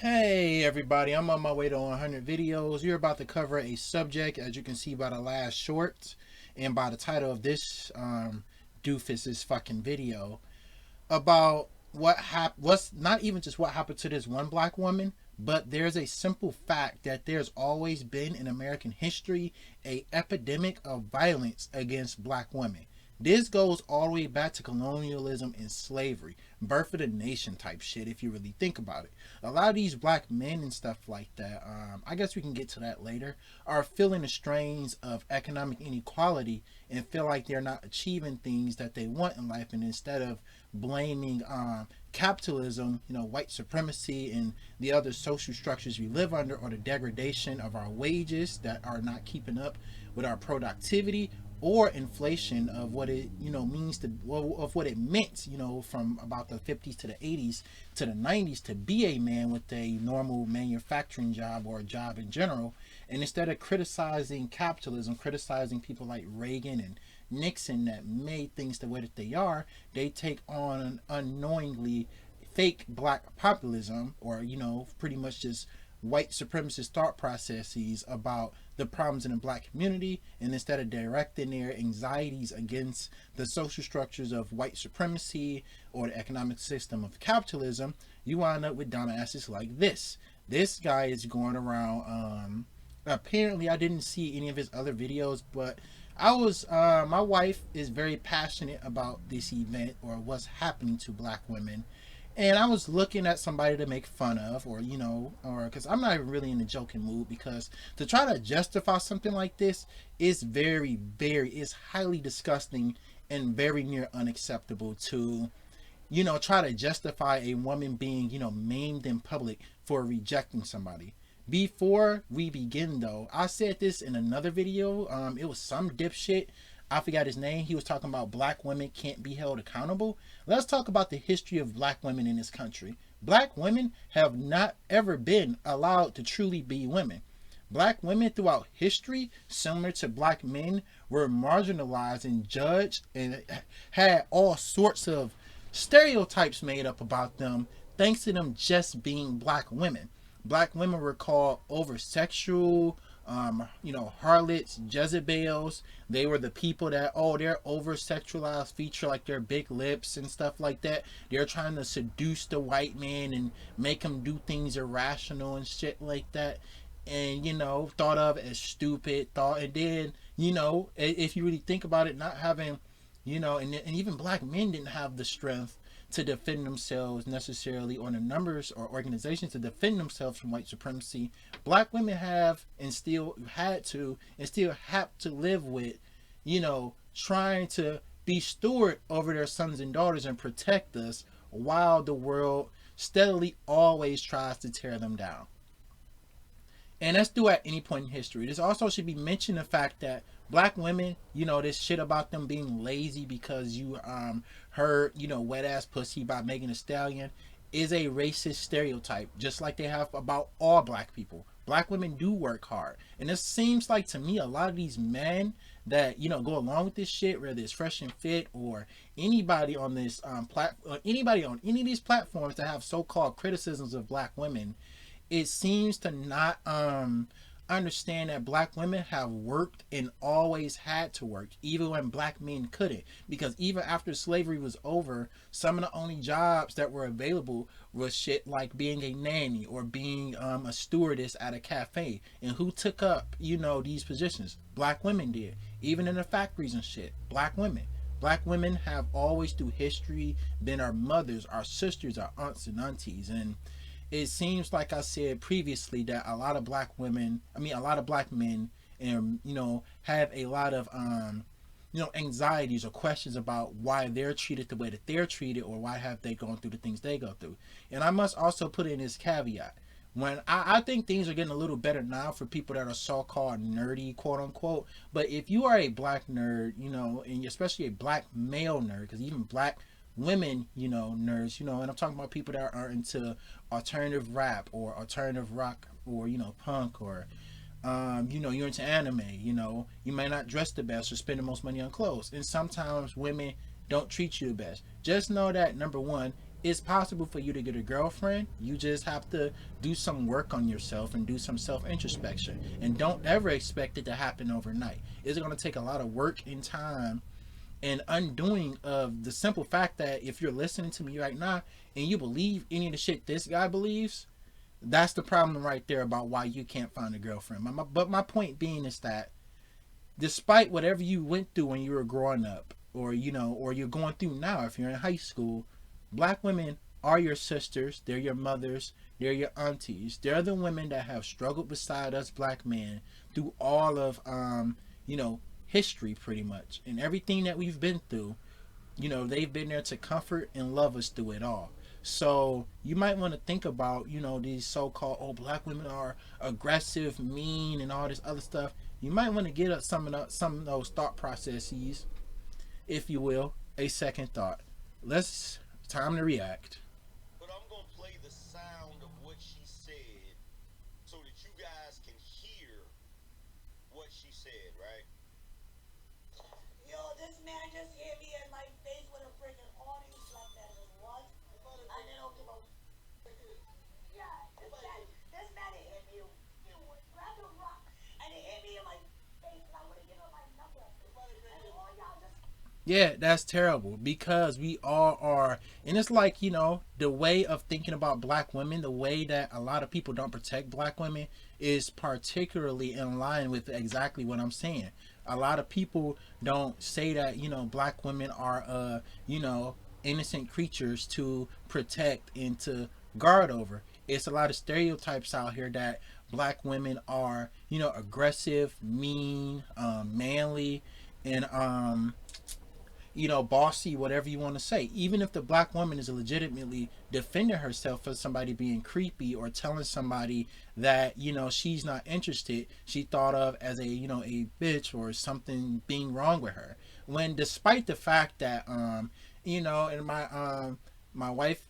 Hey everybody, I'm on my way to 100 videos. You're about to cover a subject, as you can see by the last short and by the title of this doofus's fucking video, about what's not even just what happened to this one black woman, but there's a simple fact that there's always been in American history a epidemic of violence against black women. This goes all the way back to colonialism and slavery, birth of the nation type shit, if you really think about it. A lot of these black men and stuff like that, I guess we can get to that later, are feeling the strains of economic inequality and feel like they're not achieving things that they want in life. And instead of blaming capitalism, white supremacy, and the other social structures we live under, or the degradation of our wages that are not keeping up with our productivity, or inflation of what it means to, of what it meant, from about the 50s to the 80s to the 90s to be a man with a normal manufacturing job or a job in general. And instead of criticizing capitalism, criticizing people like Reagan and Nixon that made things the way that they are, they take on unknowingly fake black populism, or pretty much just white supremacist thought processes about the problems in the black community. And instead of directing their anxieties against the social structures of white supremacy or the economic system of capitalism, you wind up with dumbasses like this guy is going around, apparently I didn't see any of his other videos, but my wife is very passionate about this event, or what's happening to black women. And I was looking at somebody to make fun of, or because I'm not even really in the joking mood, because to try to justify something like this is is highly disgusting and very near unacceptable. To try to justify a woman being maimed in public for rejecting somebody. Before we begin, though, I said this in another video. It was some dipshit, I forgot his name. He was talking about black women can't be held accountable. Let's talk about the history of black women in this country. Black women have not ever been allowed to truly be women. Black women throughout history, similar to black men, were marginalized and judged and had all sorts of stereotypes made up about them, thanks to them just being black women. Black women were called over sexual, harlots, Jezebels. They were the people that, they're over sexualized, feature like their big lips and stuff like that. They're trying to seduce the white man and make him do things irrational and shit like that. And, thought of as stupid, and then, if you really think about it, not having, and even black men didn't have the strength to defend themselves necessarily, or the numbers or organizations to defend themselves from white supremacy. Black women have and still had to and still have to live with, trying to be steward over their sons and daughters and protect us, while the world steadily always tries to tear them down. And that's due at any point in history. This also should be mentioned, the fact that black women, this shit about them being lazy because you heard, wet ass pussy by Megan Thee Stallion, is a racist stereotype, just like they have about all black people. Black women do work hard. And it seems like, to me, a lot of these men that, go along with this shit, whether it's Fresh and Fit or anybody on this anybody on any of these platforms that have so-called criticisms of black women, it seems to not understand that black women have worked and always had to work, even when black men couldn't. Because even after slavery was over, some of the only jobs that were available was shit like being a nanny or being a stewardess at a cafe. And who took up, these positions? Black women did. Even in the factories and shit, black women. Black women have always through history been our mothers, our sisters, our aunts and aunties. And it seems, like I said previously, that a lot of black men, and have a lot of anxieties or questions about why they're treated the way that they're treated, or why have they gone through the things they go through. And I must also put in this caveat: when I think things are getting a little better now for people that are so-called nerdy, quote unquote. But if you are a black nerd, and especially a black male nerd, because even black women, nerds, and I'm talking about people that are into alternative rap or alternative rock, or punk, or you're into anime, you may not dress the best or spend the most money on clothes, and sometimes women don't treat you the best. Just know that, number one, it's possible for you to get a girlfriend. You just have to do some work on yourself and do some self introspection. And don't ever expect it to happen overnight. It's going to take a lot of work and time and undoing of the simple fact that if you're listening to me right now and you believe any of the shit this guy believes, that's the problem right there about why you can't find a girlfriend. But my point being is that despite whatever you went through when you were growing up, or or you're going through now, if you're in high school, black women are your sisters, they're your mothers, they're your aunties. They're the women that have struggled beside us black men through all of history pretty much. And everything that we've been through, they've been there to comfort and love us through it all. So you might want to think about, these so-called black women are aggressive, mean, and all this other stuff. You might want to get up some of those thought processes, if you will, a second thought. Time to react. But I'm gonna play the sound of what she said so that you guys can hear what she said, right? Yo, this man just hit me in my face with a freaking audio slap that was what? I didn't give a yeah, this man hit me. He grabbed a rock and he hit me in my face and I would have given him my number. And all y'all just Yeah, that's terrible because we all are, and it's like, the way of thinking about black women, the way that a lot of people don't protect black women is particularly in line with exactly what I'm saying. A lot of people don't say that, black women are, innocent creatures to protect and to guard over. It's a lot of stereotypes out here that black women are, aggressive, mean, manly, and, bossy, whatever you want to say. Even if the black woman is legitimately defending herself for somebody being creepy or telling somebody that, she's not interested, she thought of as a bitch or something being wrong with her. When despite the fact that, and my wife,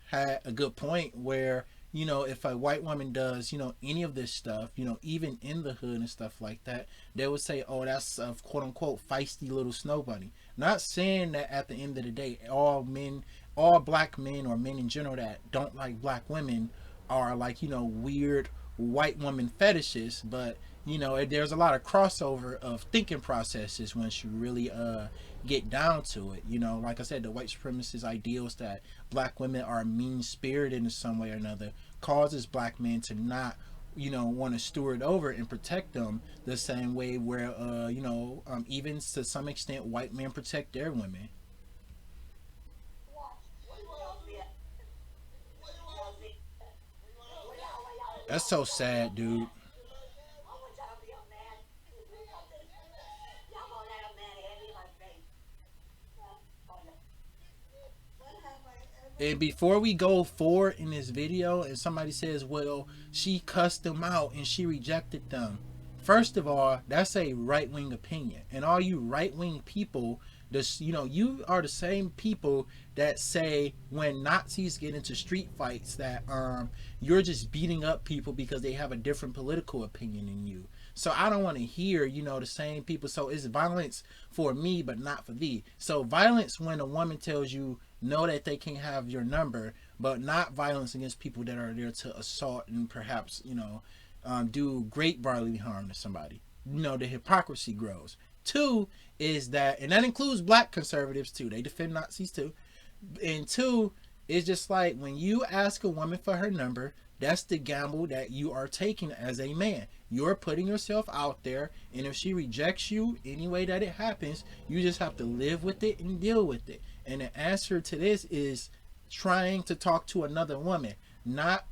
had a good point where, if a white woman does, any of this stuff, even in the hood and stuff like that, they would say, oh, that's a quote unquote feisty little snow bunny. Not saying that at the end of the day, all black men or men in general that don't like black women are like, weird white woman fetishes, but there's a lot of crossover of thinking processes once you really get down to it. Like I said, the white supremacist ideals that black women are mean spirited in some way or another causes black men to not want to steward over and protect them the same way where even to some extent white men protect their women. That's so sad, dude. And before we go forward in this video and somebody says, well, she cussed them out and she rejected them. First of all, that's a right-wing opinion. And all you right-wing people, you are the same people that say when Nazis get into street fights that you're just beating up people because they have a different political opinion than you. So I don't want to hear, the same people. So it's violence for me, but not for thee. So violence when a woman tells you know that they can have your number, but not violence against people that are there to assault and perhaps, do great bodily harm to somebody. The hypocrisy grows. Two is that, and that includes black conservatives too. They defend Nazis too. And two, it's just like when you ask a woman for her number, that's the gamble that you are taking as a man. You're putting yourself out there, and if she rejects you any way that it happens, you just have to live with it and deal with it. And the answer to this is trying to talk to another woman, not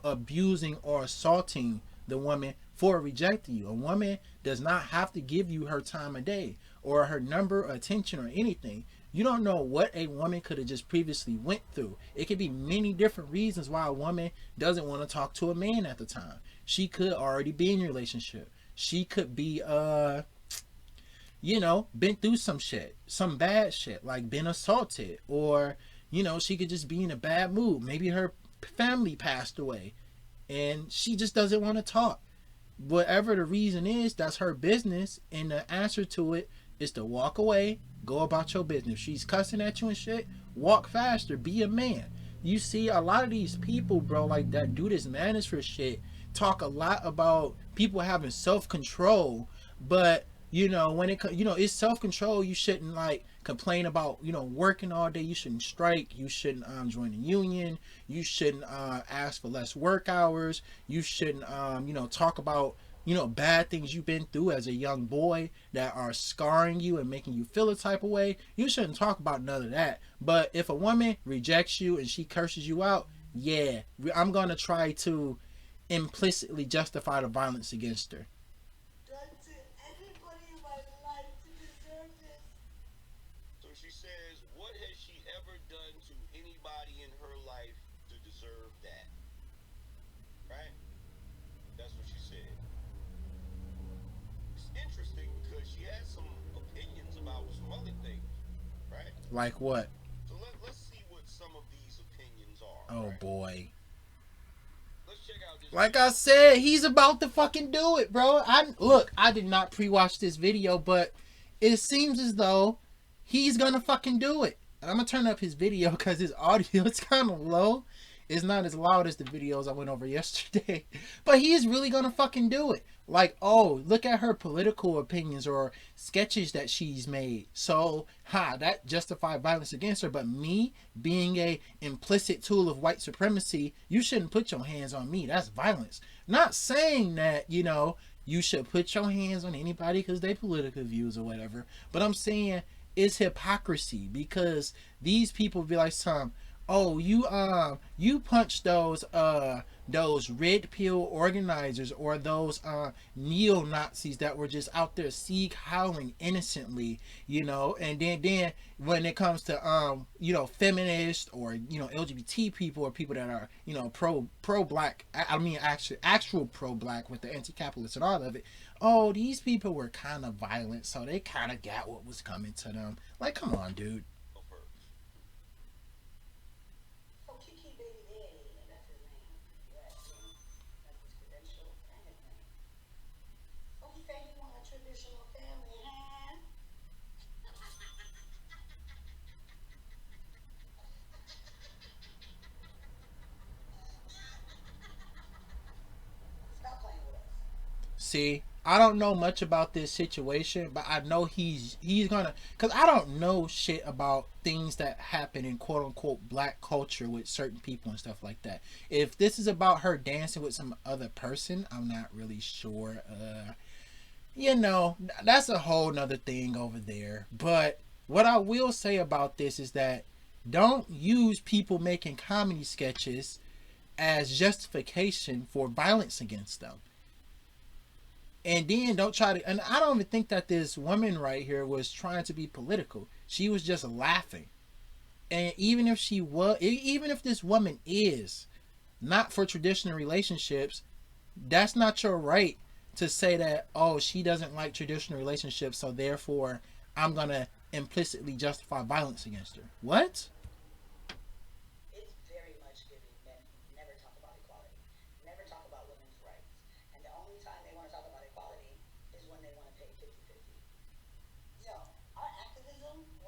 abusing or assaulting the woman for rejecting you. A woman does not have to give you her time of day or her number or attention or anything. You don't know what a woman could have just previously went through. It could be many different reasons why a woman doesn't want to talk to a man at the time. She could already be in a relationship. She could be been through some shit, some bad shit, like been assaulted, or she could just be in a bad mood. Maybe her family passed away and she just doesn't want to talk. Whatever the reason is, that's her business, and the answer to it is to walk away, Go about your business. If she's cussing at you and shit, walk faster. Be a man. You see, a lot of these people, bro, like that do this manosphere shit, talk a lot about people having self-control, but you know, when it, you know, it's self-control. You shouldn't like complain about, you know, working all day. You shouldn't strike. You shouldn't join a union. You shouldn't ask for less work hours. You shouldn't you know, talk about, you know, bad things you've been through as a young boy that are scarring you and making you feel a type of way. You shouldn't talk about none of that. But if a woman rejects you and she curses you out, yeah, I'm gonna try to implicitly justify the violence against her. Done to anybody in my life to deserve this. So she says, what has she ever done to anybody in her life to deserve that? Right? That's what she said. It's interesting because she has some opinions about some other things, right? Like what? So let's see what some of these opinions are. Oh right? boy. Let's check out this. Like I said, he's about to fucking do it, bro. I did not pre-watch this video, but it seems as though he's gonna fucking do it. And I'm gonna turn up his video because his audio is kind of low. It's not as loud as the videos I went over yesterday. But he is really gonna fucking do it. Like, oh, look at her political opinions or sketches that she's made. So, that justified violence against her. But me being a implicit tool of white supremacy, you shouldn't put your hands on me. That's violence. Not saying that, you know, you should put your hands on anybody because they political views or whatever. But I'm saying it's hypocrisy because these people be like, oh, you punch those red pill organizers or those neo-Nazis that were just out there Sieg howling innocently, you know, and then when it comes to you know, feminists or, you know, LGBT people or people that are, you know, pro black, I mean actual pro black with the anti-capitalists and all of it, oh, these people were kind of violent, so they kind of got what was coming to them. Like, come on, dude. See, I don't know much about this situation, but I know he's gonna, because I don't know shit about things that happen in quote unquote black culture with certain people and stuff like that. If this is about her dancing with some other person, I'm not really sure. You know, that's a whole nother thing over there. But what I will say about this is that don't use people making comedy sketches as justification for violence against them. And then don't try to, and I don't even think that this woman right here was trying to be political. She was just laughing. And even if this woman is not for traditional relationships, that's not your right to say that, oh, she doesn't like traditional relationships, so therefore I'm going to implicitly justify violence against her. What?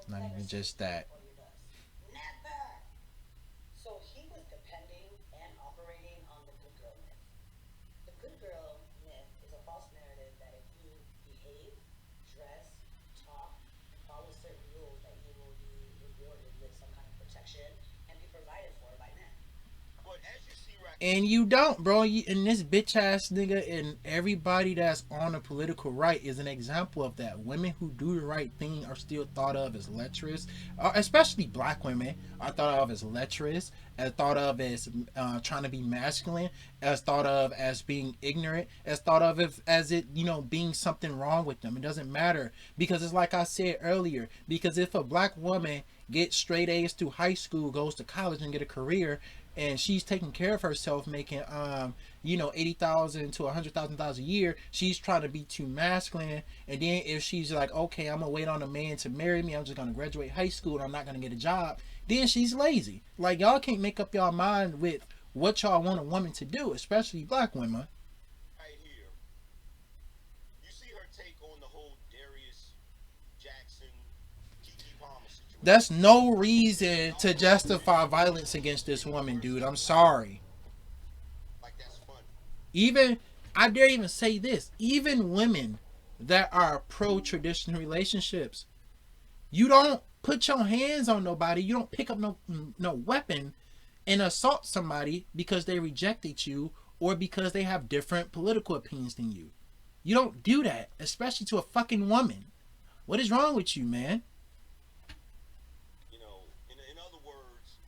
Not even just that. Never. So he was depending and operating on the good girl myth. The good girl myth is a false narrative that if you behave, dress, talk, and follow certain rules, that you will be rewarded with some kind of protection and be provided for by men. But as you see right, and you don't, bro. And this bitch ass nigga and everybody that's on the political right is an example of that. Women who do the right thing are still thought of as lecherous, especially black women are thought of as lecherous, as thought of as trying to be masculine, as thought of as being ignorant, as thought of as it, you know, being something wrong with them. It doesn't matter, because it's like I said earlier, because if a black woman gets straight A's through high school, goes to college and get a career, and she's taking care of herself, making you know, $80,000 to $100,000 a year, she's trying to be too masculine. And then if she's like, okay, I'm gonna wait on a man to marry me, I'm just gonna graduate high school and I'm not gonna get a job, then she's lazy. Like, y'all can't make up y'all mind with what y'all want a woman to do, especially black women. right here, you see her take on the whole Darius Jackson, Kiki That's no reason to justify violence against this woman, dude. I'm sorry. Like that's funny. Even, I dare even say this, even women that are pro traditional relationships, you don't put your hands on nobody, you don't pick up no weapon and assault somebody because they rejected you or because they have different political opinions than you. You don't do that, especially to a fucking woman. What is wrong with you, man? You know, in other words,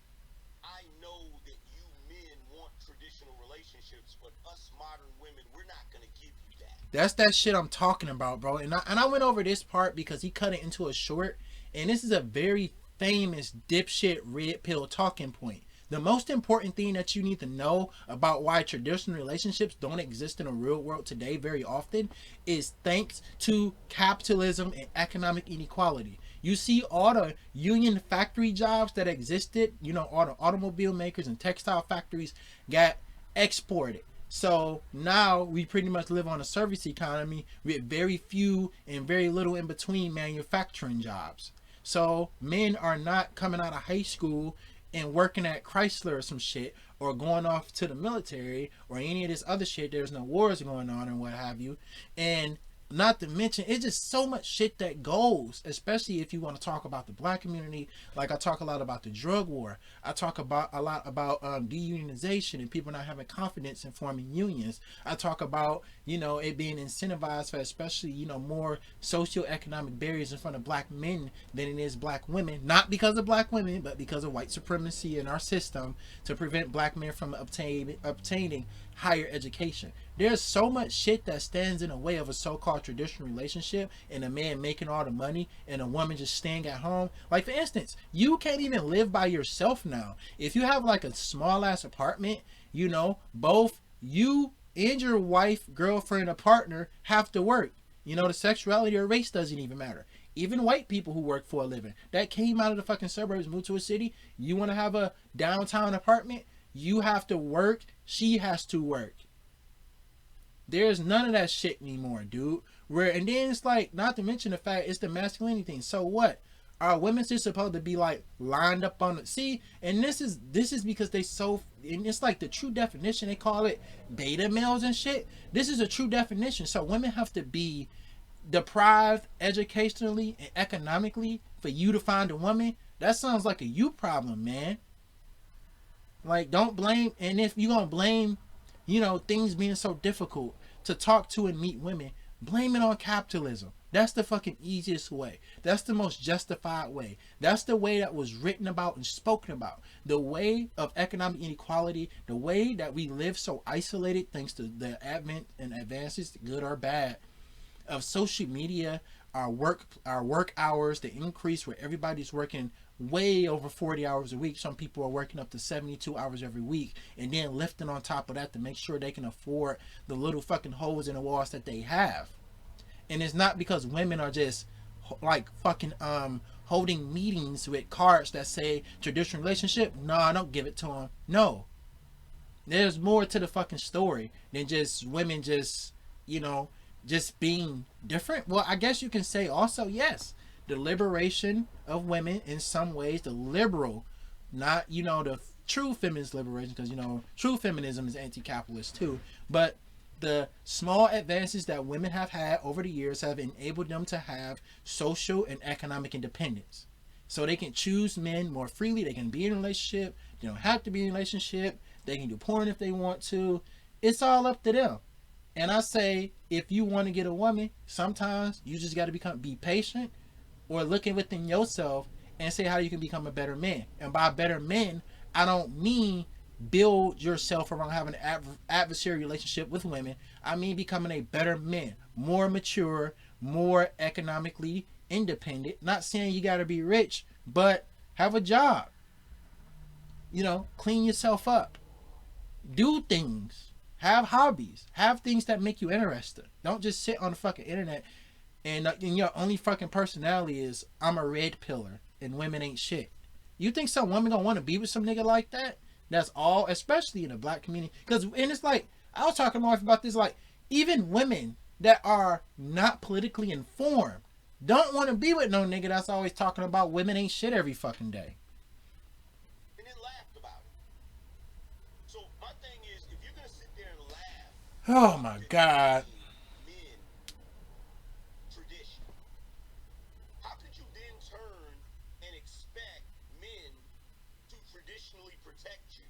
I know that you men want traditional relationships, but us modern women, we're not gonna give you that. That's that shit I'm talking about, bro. And I went over this part because he cut it into a short, and this is a very famous dipshit red pill talking point. The most important thing that you need to know about why traditional relationships don't exist in the real world today very often is thanks to capitalism and economic inequality. You see all the union factory jobs that existed, you know, all the automobile makers and textile factories got exported. So now we pretty much live on a service economy with very few and very little in between manufacturing jobs. So men are not coming out of high school and working at Chrysler or some shit, or going off to the military or any of this other shit. There's no wars going on and what have you. And not to mention, it's just so much shit that goes, especially if you want to talk about the black community. Like I talk a lot about the drug war. I talk about a lot about deunionization and people not having confidence in forming unions. I talk about, you know, it being incentivized for especially, you know, more socioeconomic barriers in front of black men than it is black women. Not because of black women, but because of white supremacy in our system to prevent black men from obtaining higher education. There's so much shit that stands in the way of a so-called traditional relationship and a man making all the money and a woman just staying at home. Like for instance, you can't even live by yourself now. If you have like a small ass apartment, you know, both you and your wife, girlfriend, or partner have to work. You know, the sexuality or race doesn't even matter. Even white people who work for a living that came out of the fucking suburbs, moved to a city. You want to have a downtown apartment? You have to work. She has to work. There's none of that shit anymore, dude. And then it's like, not to mention the fact it's the masculinity thing. So what? Are women just supposed to be like lined up on the see? And this is because they so, and it's like the true definition. They call it beta males and shit. This is a true definition. So women have to be deprived educationally and economically for you to find a woman. That sounds like a you problem, man. Like, don't blame, and if you're gonna blame, you know, things being so difficult to talk to and meet women, blame it on capitalism. That's the fucking easiest way. That's the most justified way. That's the way that was written about and spoken about. The way of economic inequality, the way that we live so isolated thanks to the advent and advances, good or bad, of social media, our work hours, the increase where everybody's working way over 40 hours a week. Some people are working up to 72 hours every week, and then lifting on top of that to make sure they can afford the little fucking holes in the walls that they have. And it's not because women are just like fucking holding meetings with cards that say traditional relationship. No, I don't give it to them. No, there's more to the fucking story than just women just, you know, just being different. Well, I guess you can say also, yes, the liberation of women in some ways, the liberal, not, you know, the true feminist liberation, because, you know, true feminism is anti-capitalist too, but the small advances that women have had over the years have enabled them to have social and economic independence. So they can choose men more freely, they can be in a relationship, they don't have to be in a relationship, they can do porn if they want to. It's all up to them. And I say, if you want to get a woman, sometimes you just got to be patient, or looking within yourself and say how you can become a better man. And by better men, I don't mean build yourself around having an adversary relationship with women. I mean becoming a better man, more mature, more economically independent. Not saying you got to be rich, but have a job. You know, clean yourself up. Do things. Have hobbies. Have things that make you interested. Don't just sit on the fucking internet and your only fucking personality is I'm a red pillar and women ain't shit. You think some woman gonna want to be with some nigga like that? That's all, especially in the black community. Because, and it's like, I was talking more about this, like, even women that are not politically informed, don't want to be with no nigga that's always talking about women ain't shit every fucking day. And then laughed about it. So my thing is, if you're gonna sit there and laugh, Oh my God. men tradition, how could you then turn and expect men to traditionally protect you?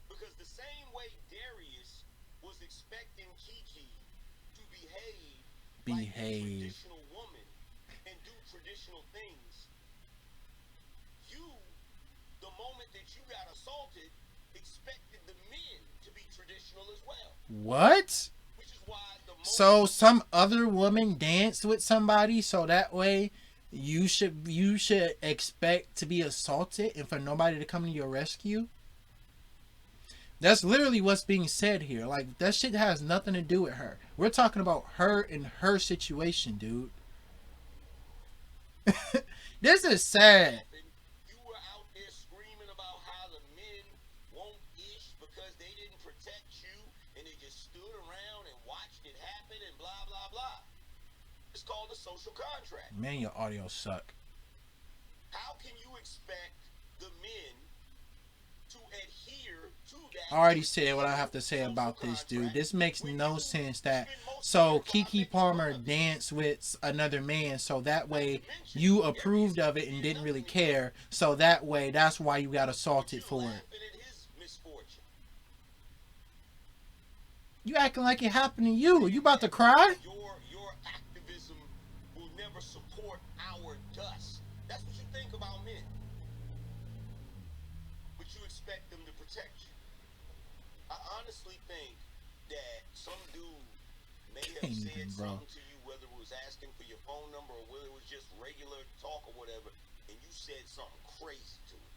Because the same way Darius was expecting Kiki to behave like a traditional woman and do traditional things, you, the moment that you got assaulted, expected the men to be traditional as well. What? Which is why the moment So some other woman danced with somebody so that way you should expect to be assaulted and for nobody to come to your rescue? That's literally what's being said here. Like, that shit has nothing to do with her. We're talking about her and her situation, dude. This is sad. happened, you were out there screaming about how the men won't ish because they didn't protect you and they just stood around and watched it happen and blah blah blah. It's called a social contract. Man, your audio suck. How can you expect the men to adhere to that? I already said what I have to say about this, dude. This makes no sense that so Keke Palmer danced with another man so that way you approved of it and didn't really care. So that way that's why you got assaulted for it. Laughing at his misfortune. You acting like it happened to you. You about to cry? Your activism will never support our dust. That's what you think about men. But you expect them to protect you. I honestly think that some dude may have Can't said even, bro. something to you, whether it was asking for your phone number or whether it was just regular talk or whatever, and you said something crazy to him.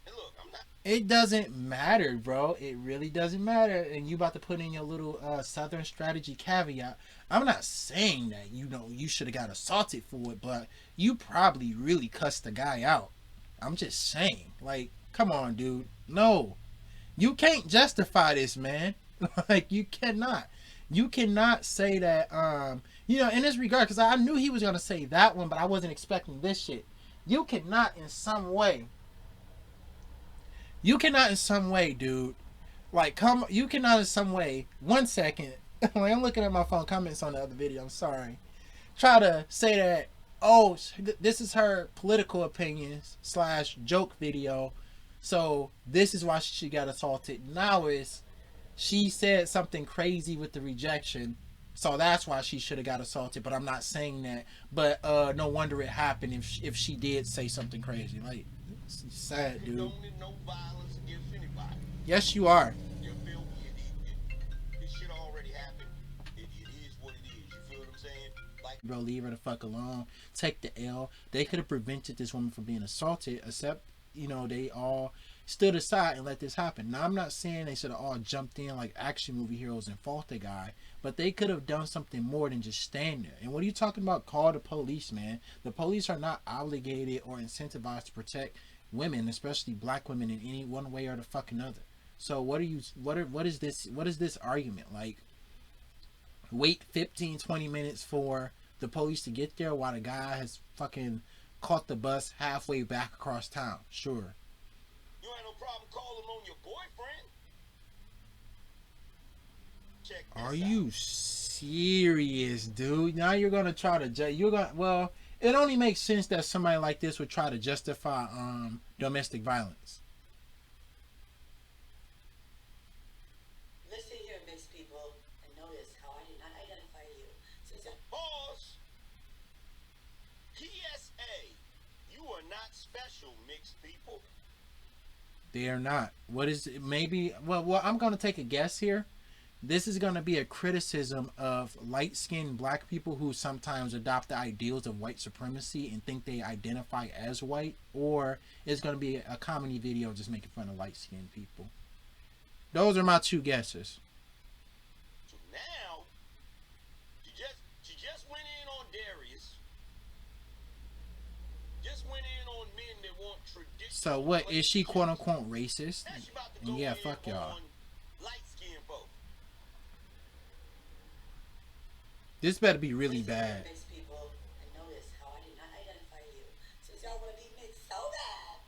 And look, I'm not. It doesn't matter, bro. It really doesn't matter. And you about to put in your little Southern strategy caveat. I'm not saying that, you know, you should have got assaulted for it, but you probably really cussed the guy out. I'm just saying. Like, come on, dude. No. You can't justify this, man. Like, you cannot. You cannot say that, you know, in this regard, because I knew he was going to say that one, but I wasn't expecting this shit. You cannot in some way, dude, like, you cannot in some way, 1 second, like, I'm looking at my phone comments on the other video, I'm sorry, try to say that, oh, this is her political opinions / joke video, so this is why she got assaulted. Now is she said something crazy with the rejection, so that's why she should have got assaulted. But I'm not saying that. But no wonder it happened if she did say something crazy. Like, it's sad, dude. Don't need no violence against anybody. Yes, you are. You feel this shit already happened. It is what it is. You feel what I'm saying? Like, Bro, leave her the fuck alone. Take the L. They could have prevented this woman from being assaulted, except, you know, they all stood aside and let this happen. Now, I'm not saying they should have all jumped in like action movie heroes and fought the guy, but they could have done something more than just stand there. And what are you talking about? Call the police, man. The police are not obligated or incentivized to protect women, especially black women, in any one way or the fucking other. So what is this argument? Like, wait 15-20 minutes for the police to get there while the guy has fucking caught the bus halfway back across town? Sure. you ain't no problem calling on your boyfriend. Check this Are out. you serious, dude? Now you're gonna try to well, it only makes sense that somebody like this would try to justify domestic violence. Listen here, mixed people, and notice how I did not identify you. Since I Pause. PSA. You are not special, mixed people. They are not. What is it? Maybe, well, I'm gonna take a guess here. This is gonna be a criticism of light-skinned black people who sometimes adopt the ideals of white supremacy and think they identify as white, or it's gonna be a comedy video just making fun of light-skinned people. Those are my two guesses. So now, she just went in on Darius. Just went in on men that want tradition. So what, is she quote unquote racist? Now she about to And go yeah, in fuck y'all. on light-skinned folk. This better be really bad. Mixed people, and notice how I did not identify you. Since y'all want to be mixed so bad.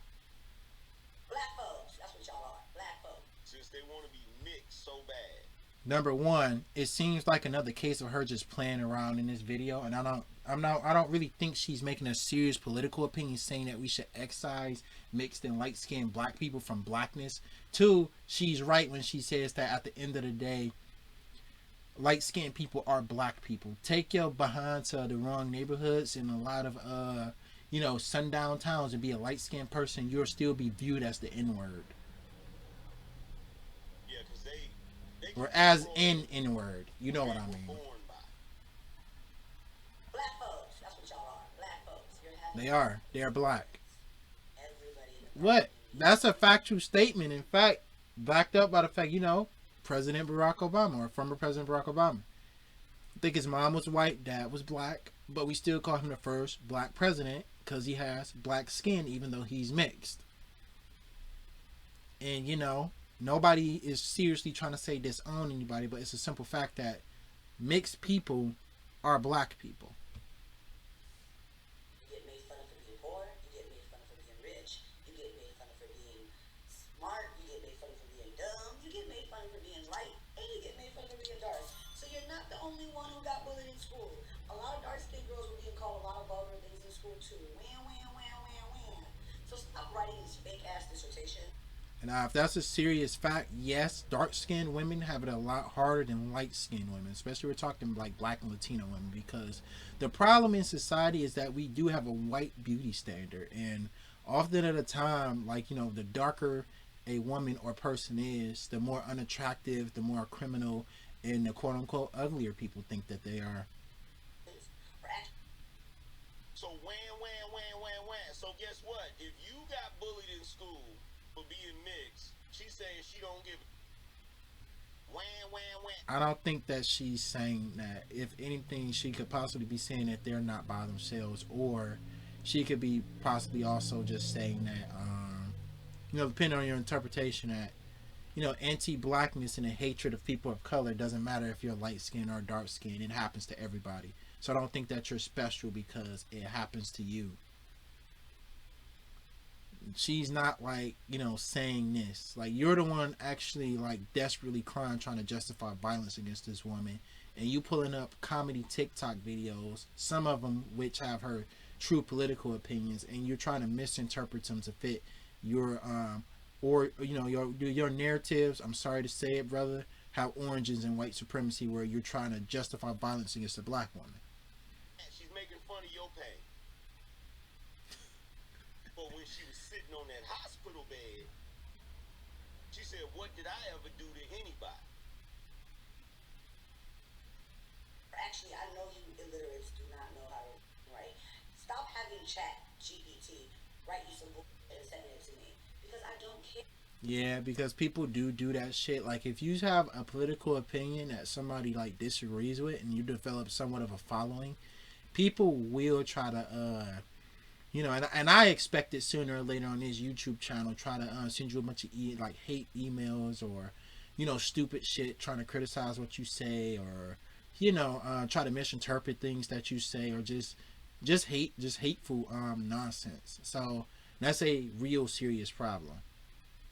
Black folks, that's what y'all are. Black folks. Since they want to be mixed so bad. Number one, it seems like another case of her just playing around in this video, and I don't really think she's making a serious political opinion saying that we should excise mixed and light-skinned black people from blackness. Two, she's right when she says that at the end of the day, light-skinned people are black people. Take your behind to the wrong neighborhoods in a lot of sundown towns and be a light-skinned person, you'll still be viewed as the N-word. Yeah, because they or as in N-word. You know what I mean. Black folks, that's what y'all are. Black folks. They are. They are black. Everybody What? That's a factual statement. In fact, backed up by the fact, President Barack Obama, or former President Barack Obama. I think his mom was white, dad was black, but we still call him the first black president because he has black skin, even though he's mixed. And, nobody is seriously trying to say disown anybody, but it's a simple fact that mixed people are black people. You get made fun of for being poor, you get made fun of for being rich, you get made fun of for being smart, you get made fun of for being dumb, you get made fun of for being light, and you get made fun of for being dark. So you're not the only one who got bullied in school. A lot of dark-skinned girls were being called a lot of vulgar things in school too. Wham, wham, wham, wham, wham. So stop writing this fake-ass dissertation. And if that's a serious fact, yes, dark-skinned women have it a lot harder than light-skinned women, especially we're talking like black and Latino women, because the problem in society is that we do have a white beauty standard, and often at a time, the darker a woman or person is, the more unattractive, the more criminal, and the quote-unquote uglier people think that they are. So wham, wham, wham, wham, wham. So guess what? If you got bullied in school for being mixed, she's saying she don't give a wham, wham, wham. I don't think that she's saying that. If anything, she could possibly be saying that they're not by themselves, or she could be possibly also just saying that, depending on your interpretation, that, anti-blackness and the hatred of people of color doesn't matter if you're light-skinned or dark-skinned. It happens to everybody. So I don't think that you're special because it happens to you. She's not saying this. You're the one actually desperately crying, trying to justify violence against this woman, and you pulling up comedy TikTok videos, some of them which have her true political opinions, and you're trying to misinterpret them to fit your your narratives. I'm sorry to say it, brother, have origins in white supremacy, where you're trying to justify violence against a black woman. She's making fun of your pain. But when she was sitting on that hospital bed, she said, "What did I ever do to anybody?" Actually, I know you illiterates do not know how to write. Stop having Chat GPT write you some book and send it to me, because I don't care. Yeah, because people do that shit. If you have a political opinion that somebody disagrees with, and you develop somewhat of a following, people will try to and I expect it sooner or later on this YouTube channel, try to send you a bunch of hate emails, or stupid shit, trying to criticize what you say, or try to misinterpret things that you say, or just hateful nonsense. So that's a real serious problem.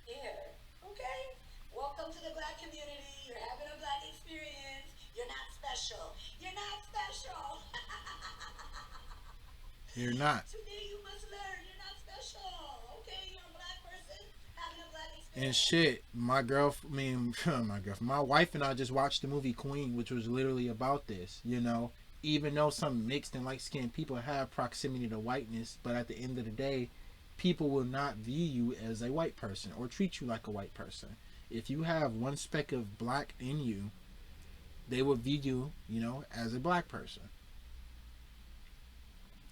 Here, okay? Welcome to the black community. You're having a black experience. You're not special. You're not special. You're not. Today you must learn you're not special. Okay, you're a black person having a black experience. And shit, my wife and I just watched the movie Queen, which was literally about this. Even though some mixed and light-skinned people have proximity to whiteness, but at the end of the day, people will not view you as a white person or treat you like a white person. If you have one speck of black in you, they will view you, as a black person.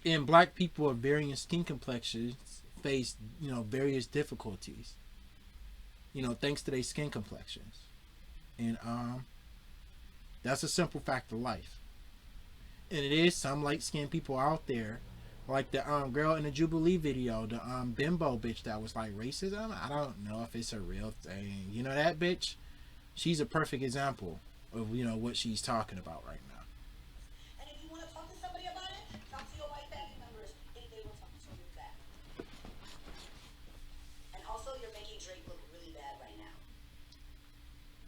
And black people of varying skin complexions face, various difficulties, thanks to their skin complexions. And that's a simple fact of life. And it is some light-skinned people out there, like the girl in the Jubilee video, the bimbo bitch that was racism. I don't know if it's a real thing. That bitch, she's a perfect example of what she's talking about right now.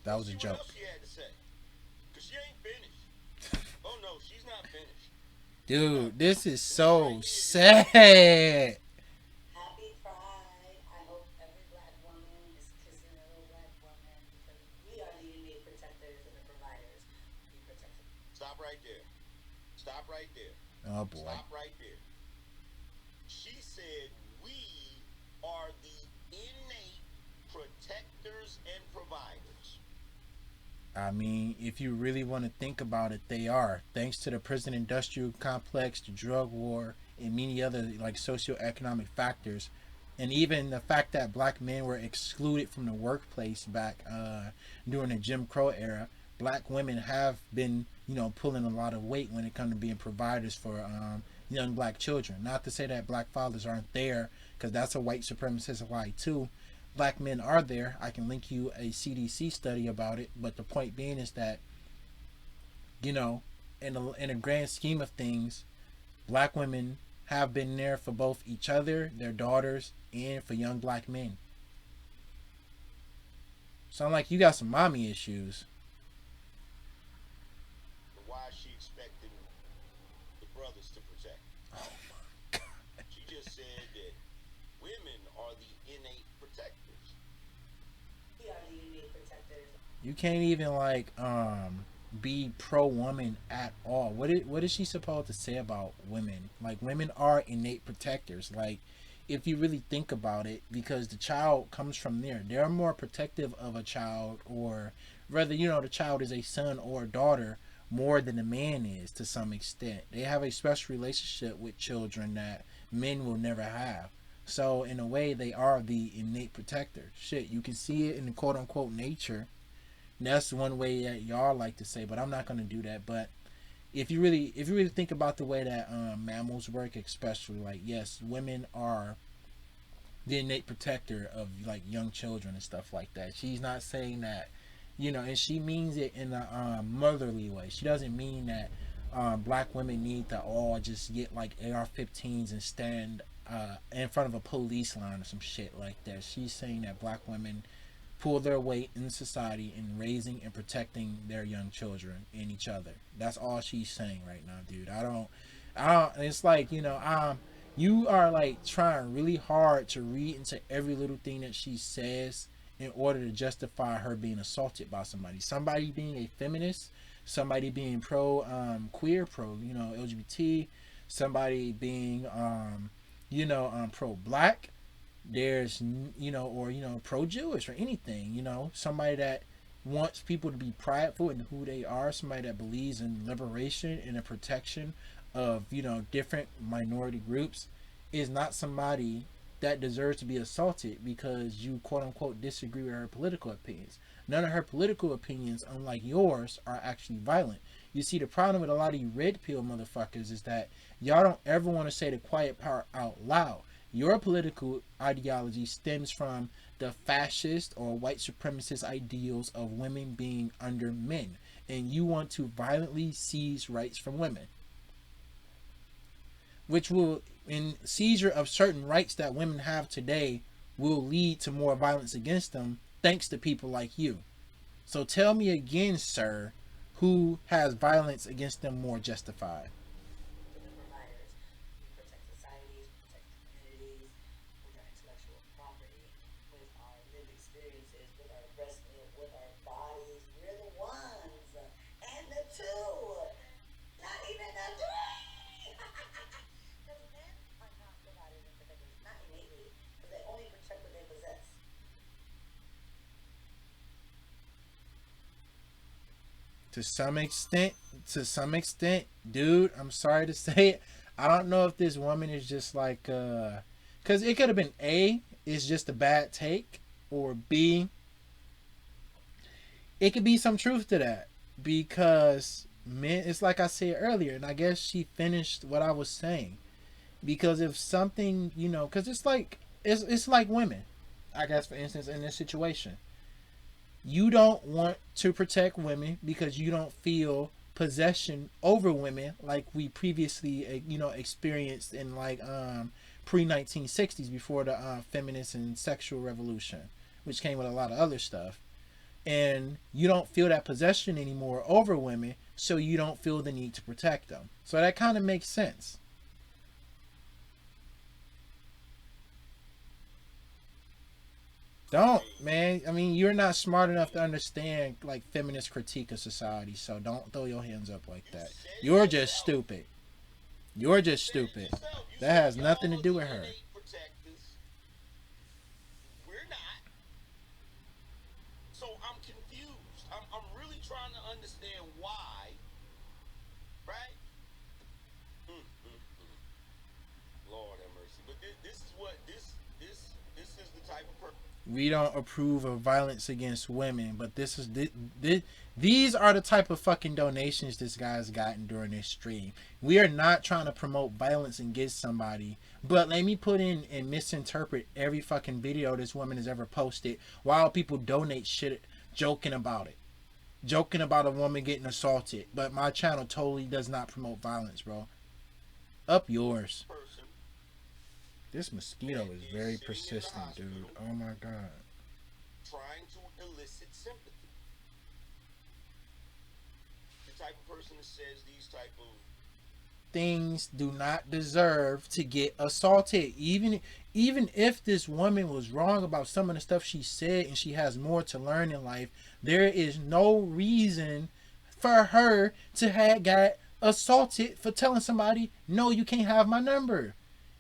That was a See what joke. else she had to say. Because she ain't finished. Oh no, she's not finished. Dude, this is so sad. Happy Pride. I hope every black woman is kissing another black woman because we are the innate protectors and the providers. We protect them. Stop right there. Stop right there. Oh boy. Stop right there. She said we are the innate protectors and providers. I mean, if you really want to think about it, they are. Thanks to the prison industrial complex, the drug war, and many other like socioeconomic factors, and even the fact that black men were excluded from the workplace back during the Jim Crow era, black women have been, you know, pulling a lot of weight when it comes to being providers for young black children. Not to say that black fathers aren't there, because that's a white supremacist lie too. Black men are there. I can link you a CDC study about it, but the point being is that, you know, in a grand scheme of things, black women have been there for both each other, their daughters, and for young black men. Sound like you got some mommy issues. But why is she expecting the brothers to protect? Oh my God. She just said that women are the innate protectors. We are the innate protectors. You can't even like be pro woman at all. What is she supposed to say about women? Like, women are innate protectors. Like, if you really think about it, because the child comes from there. They're more protective of a child, or whether, you know, the child is a son or a daughter, more than a man is to some extent. They have a special relationship with children that men will never have. So in a way, they are the innate protector. Shit, you can see it in the quote unquote nature. And that's one way that y'all like to say, but I'm not gonna do that. But if you really think about the way that mammals work, especially, like, yes, women are the innate protector of like young children and stuff like that. She's not saying that, you know, and she means it in a motherly way. She doesn't mean that black women need to all just get like AR-15s and stand in front of a police line or some shit like that. She's saying that black women pull their weight in society in raising and protecting their young children and each other. That's all she's saying right now, dude. I don't. It's like, you know, you are like trying really hard to read into every little thing that she says in order to justify her being assaulted by somebody. Somebody being a feminist, somebody being pro queer, pro, you know, LGBT, somebody being you know, pro black. There's, you know, or, you know, pro Jewish or anything, you know, somebody that wants people to be prideful in who they are, somebody that believes in liberation and the protection of, you know, different minority groups, is not somebody that deserves to be assaulted because you quote unquote disagree with her political opinions. None of her political opinions, unlike yours, are actually violent. You see, the problem with a lot of you red pill motherfuckers is that y'all don't ever want to say the quiet part out loud. Your political ideology stems from the fascist or white supremacist ideals of women being under men, and you want to violently seize rights from women, which will, in seizure of certain rights that women have today, will lead to more violence against them, thanks to people like you. So tell me again, sir, who has violence against them more justified? The providers. We protect societies, we protect communities, with our intellectual property, with our lived experiences, with our breast milk, with our bodies. We're the ones. And the two. Not even the three. Because men are not providers and protectors, not innately, because they only protect what they possess. To some extent, dude, I'm sorry to say it, I don't know if this woman is just like because it could have been A, it's just a bad take, or B, it could be some truth to that, because men, it's like I said earlier, and I guess she finished what I was saying, because if something, you know, because it's like women, I guess, for instance, in this situation, you don't want to protect women because you don't feel possession over women like we previously, you know, experienced in like pre-1960s, before the feminist and sexual revolution, which came with a lot of other stuff. and you don't feel that possession anymore over women, so you don't feel the need to protect them. So that kind of makes sense. Don't, man. I mean, you're not smart enough to understand like feminist critique of society, so don't throw your hands up like that. You're just stupid. You're just stupid. That has nothing to do with her. We're not. So I'm confused. I'm really trying to understand why. Right? Lord have mercy. But this is what this is the type of person. We don't approve of violence against women, but these are the type of fucking donations this guy's gotten during this stream. We are not trying to promote violence against somebody, but let me put in and misinterpret every fucking video this woman has ever posted while people donate shit joking about it. Joking about a woman getting assaulted, but my channel totally does not promote violence, bro. Up yours. This mosquito is very persistent, dude. Oh my god. Trying to elicit sympathy. The type of person that says these type of things do not deserve to get assaulted. Even if this woman was wrong about some of the stuff she said and she has more to learn in life, there is no reason for her to have got assaulted for telling somebody, no, you can't have my number.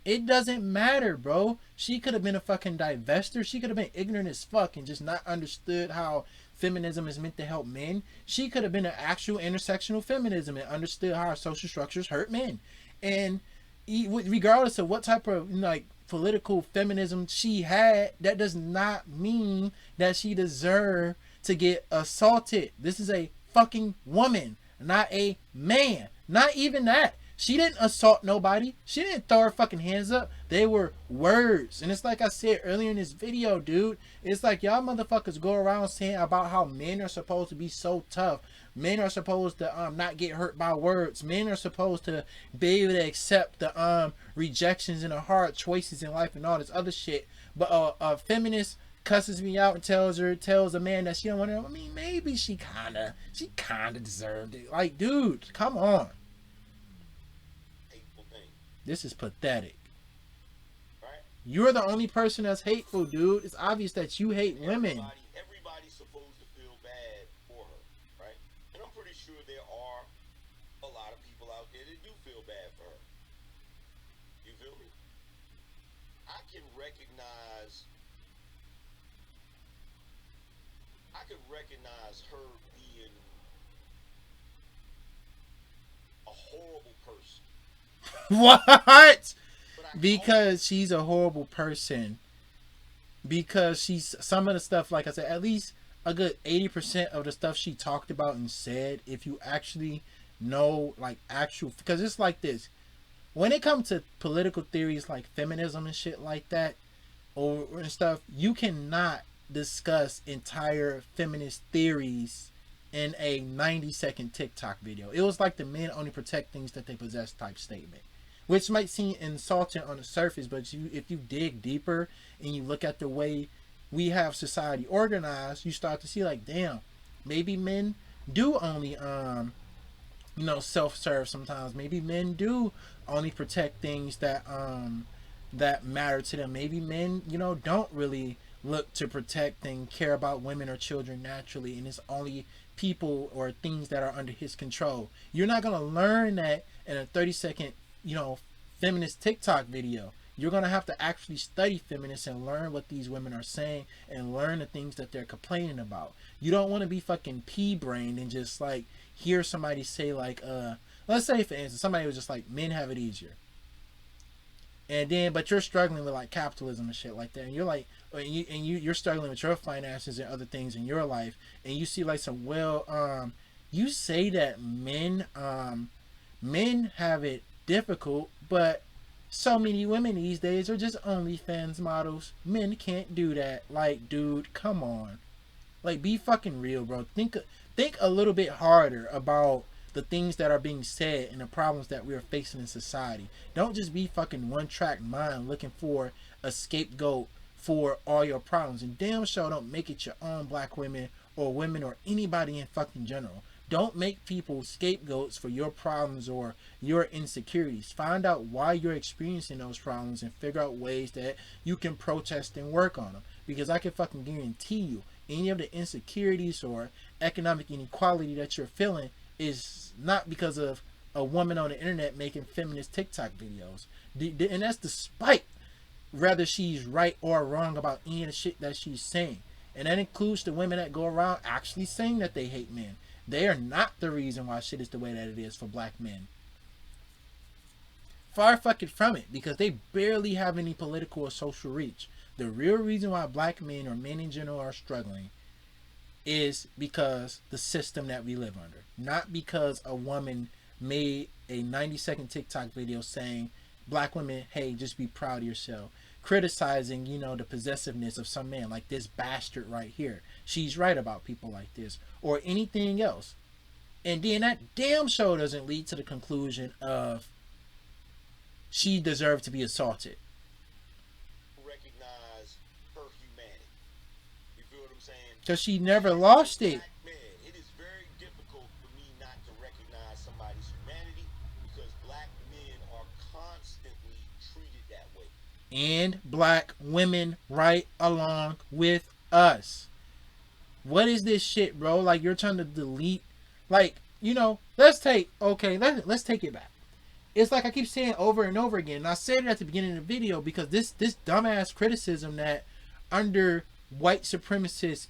It doesn't matter, bro. She could have been a fucking divester. She could have been ignorant as fuck and just not understood how feminism is meant to help men. She could have been an actual intersectional feminism and understood how our social structures hurt men. And regardless of what type of like political feminism she had, that does not mean that she deserved to get assaulted. This is a fucking woman, not a man. Not even that. She didn't assault nobody. She didn't throw her fucking hands up. They were words. And it's like I said earlier in this video, dude. It's like y'all motherfuckers go around saying about how men are supposed to be so tough. Men are supposed to not get hurt by words. Men are supposed to be able to accept the rejections and the hard choices in life and all this other shit. But a feminist cusses me out and tells a man that she don't want to. I mean, maybe she kinda deserved it. Like, dude, come on. This is pathetic. Right? You're the only person that's hateful, dude. It's obvious that you hate women. Everybody's supposed to feel bad for her, right? And I'm pretty sure there are a lot of people out there that do feel bad for her. You feel me? I can recognize her being a horrible person. What? Because she's a horrible person. Because she's some of the stuff, like I said, at least a good 80% of the stuff she talked about and said, if you actually know like actual, because it's like this, when it comes to political theories like feminism and shit like that or and stuff, you cannot discuss entire feminist theories in a 90-second TikTok video. It was like the men only protect things that they possess type statement, which might seem insulting on the surface, but if you dig deeper and you look at the way we have society organized, you start to see like, damn, maybe men do only self-serve sometimes. Maybe men do only protect things that that matter to them. Maybe men, don't really look to protect and care about women or children naturally, and it's only people or things that are under his control. You're not going to learn that in a 30-second, feminist TikTok video. You're going to have to actually study feminists and learn what these women are saying and learn the things that they're complaining about. You don't want to be fucking pea-brained and just like hear somebody say like, let's say for instance, somebody was just like, men have it easier. And then, but you're struggling with like capitalism and shit like that, and you're like, you're struggling with your finances and other things in your life, and you see like some, you say that men have it difficult, but so many women these days are just OnlyFans models. Men can't do that. Like, dude, come on. Like, be fucking real, bro. Think a little bit harder about the things that are being said and the problems that we are facing in society. Don't just be fucking one-track mind looking for a scapegoat for all your problems. And damn sure don't make it your own black women or women or anybody in fucking general. Don't make people scapegoats for your problems or your insecurities. Find out why you're experiencing those problems and figure out ways that you can protest and work on them. Because I can fucking guarantee you, any of the insecurities or economic inequality that you're feeling is not because of a woman on the internet making feminist TikTok videos. And that's despite whether she's right or wrong about any of the shit that she's saying. And that includes the women that go around actually saying that they hate men. They are not the reason why shit is the way that it is for black men. Far fucking from it, because they barely have any political or social reach. The real reason why black men or men in general are struggling is because the system that we live under. Not because a woman made a 90-second TikTok video saying, black women, hey, just be proud of yourself. Criticizing, the possessiveness of some man, like this bastard right here. She's right about people like this. Or anything else. And then that damn show doesn't lead to the conclusion of she deserved to be assaulted. Recognize her humanity. You feel what I'm saying? Because she never lost it. Man, it is very difficult for me not to recognize somebody's humanity because black men are constantly treated that way. And black women right along with us. What is this shit, bro? Like, you're trying to delete, like, let's take it back. It's like I keep saying over and over again, and I said it at the beginning of the video, because this dumbass criticism that under white supremacy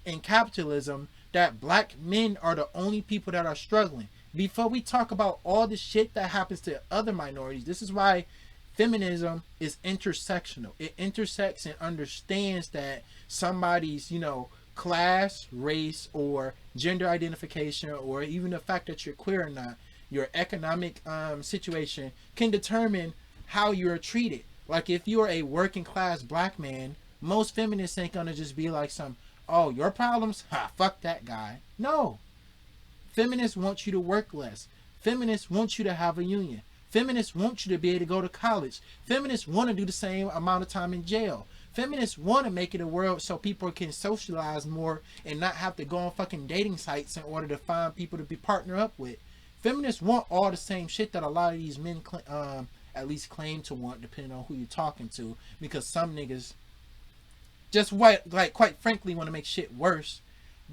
and capitalism, that black men are the only people that are struggling. Before we talk about all the shit that happens to other minorities, this is why feminism is intersectional. It intersects and understands that somebody's, class, race, or gender identification, or even the fact that you're queer or not, your economic situation can determine how you're treated. Like, if you're a working class black man, most feminists ain't gonna just be like your problems? Fuck that guy. No. Feminists want you to work less. Feminists want you to have a union. Feminists want you to be able to go to college. Feminists want to do the same amount of time in jail. Feminists want to make it a world so people can socialize more and not have to go on fucking dating sites in order to find people to be partner up with. Feminists want all the same shit that a lot of these men at least claim to want, depending on who you're talking to, because some niggas just quite frankly want to make shit worse.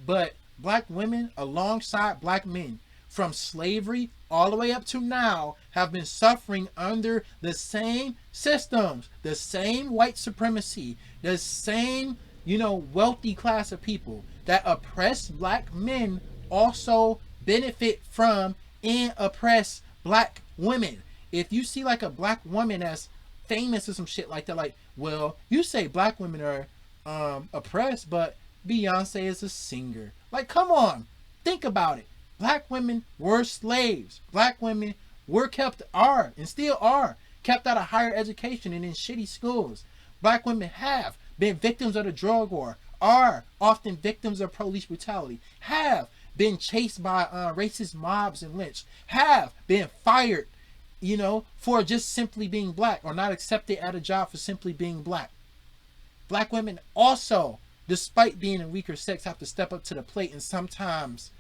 But black women alongside black men, from slavery all the way up to now, have been suffering under the same systems, the same white supremacy, the same, wealthy class of people that oppress black men also benefit from and oppress black women. If you see like a black woman as famous or some shit like that, like, well, you say black women are oppressed, but Beyonce is a singer. Like, come on, think about it. Black women were slaves. Black women were and still are kept out of higher education and in shitty schools. Black women have been victims of the drug war, are often victims of police brutality, have been chased by racist mobs and lynched, have been fired, for just simply being black, or not accepted at a job for simply being black. Black women also, despite being a weaker sex, have to step up to the plate and sometimes,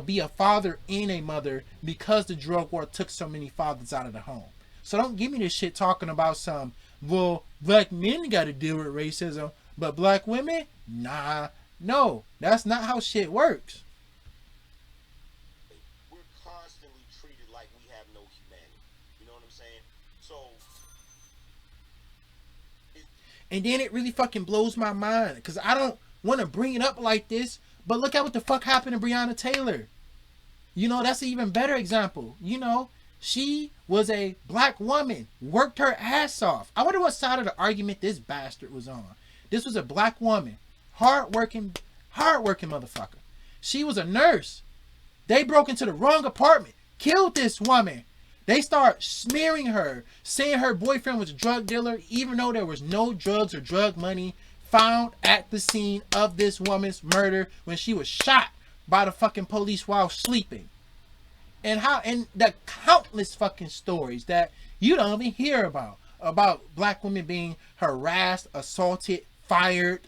be a father and a mother because the drug war took so many fathers out of the home. So don't give me this shit talking about black men got to deal with racism, but black women? Nah, no, that's not how shit works. We're constantly treated like we have no humanity. You know what I'm saying? So, and then it really fucking blows my mind, because I don't want to bring it up like this, but look at what the fuck happened to Breonna Taylor. That's an even better example. She was a black woman, worked her ass off. I wonder what side of the argument this bastard was on. This was a black woman, hardworking motherfucker. She was a nurse. They broke into the wrong apartment, killed this woman. They start smearing her, saying her boyfriend was a drug dealer, even though there was no drugs or drug money found at the scene of this woman's murder when she was shot by the fucking police while sleeping. And the countless fucking stories that you don't even hear about black women being harassed, assaulted, fired,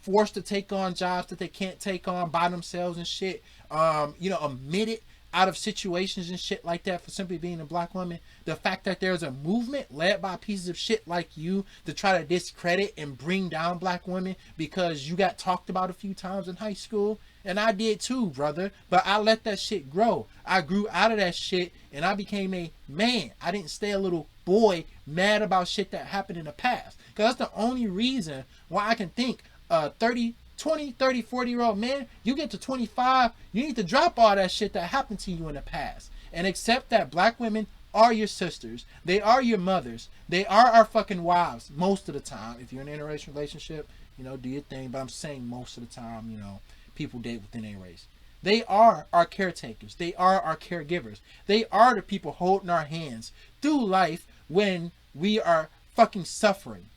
forced to take on jobs that they can't take on by themselves and shit, omitted out of situations and shit like that for simply being a black woman. The fact that there's a movement led by pieces of shit like you to try to discredit and bring down black women because you got talked about a few times in high school. And I did too, brother. But I let that shit grow. I grew out of that shit and I became a man. I didn't stay a little boy mad about shit that happened in the past. Because that's the only reason why I can think 20, 30, 40-year-old man, you get to 25, you need to drop all that shit that happened to you in the past and accept that black women are your sisters. They are your mothers. They are our fucking wives most of the time. If you're in an interracial relationship, do your thing. But I'm saying most of the time, people date within a race. They are our caretakers. They are our caregivers. They are the people holding our hands through life when we are fucking suffering.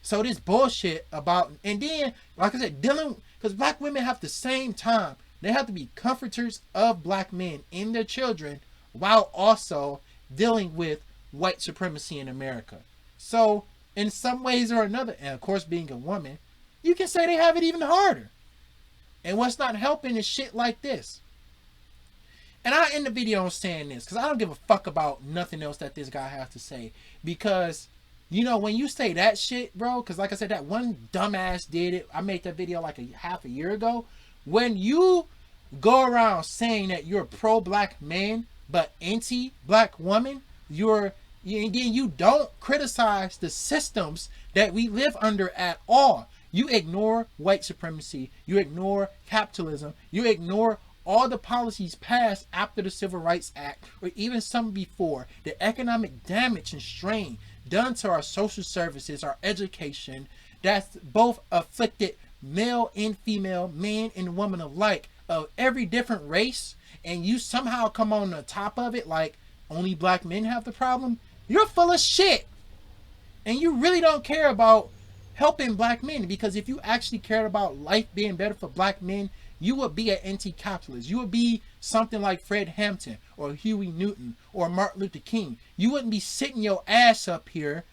So this bullshit about, and then, like I said, because black women have the same time, they have to be comforters of black men and their children while also dealing with white supremacy in America. So in some ways or another, and of course being a woman, you can say they have it even harder. And what's not helping is shit like this. And I end the video on saying this, because I don't give a fuck about nothing else that this guy has to say. Because when you say that shit, bro, because like I said, that one dumbass did it. I made that video like half a year ago. When you go around saying that you're a pro-black man, but anti-black woman, and then you don't criticize the systems that we live under at all. You ignore white supremacy. You ignore capitalism. You ignore all the policies passed after the Civil Rights Act, or even some before. The economic damage and strain done to our social services, our education, that's both afflicted male and female, man and woman alike, of every different race, and you somehow come on the top of it like only black men have the problem. You're full of shit. And you really don't care about helping black men, because if you actually cared about life being better for black men, you would be an anti-capitalist. You would be something like Fred Hampton or Huey Newton or Martin Luther King. You wouldn't be sitting your ass up here,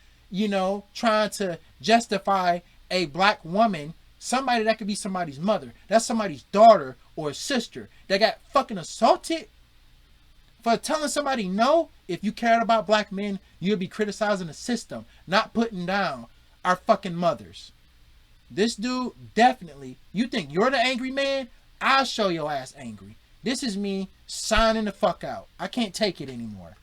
trying to justify a black woman, somebody that could be somebody's mother, that's somebody's daughter or sister, that got fucking assaulted for telling somebody no. If you cared about black men, you'd be criticizing the system, not putting down our fucking mothers. This dude, definitely, you think you're the angry man? I'll show your ass angry. This is me signing the fuck out. I can't take it anymore.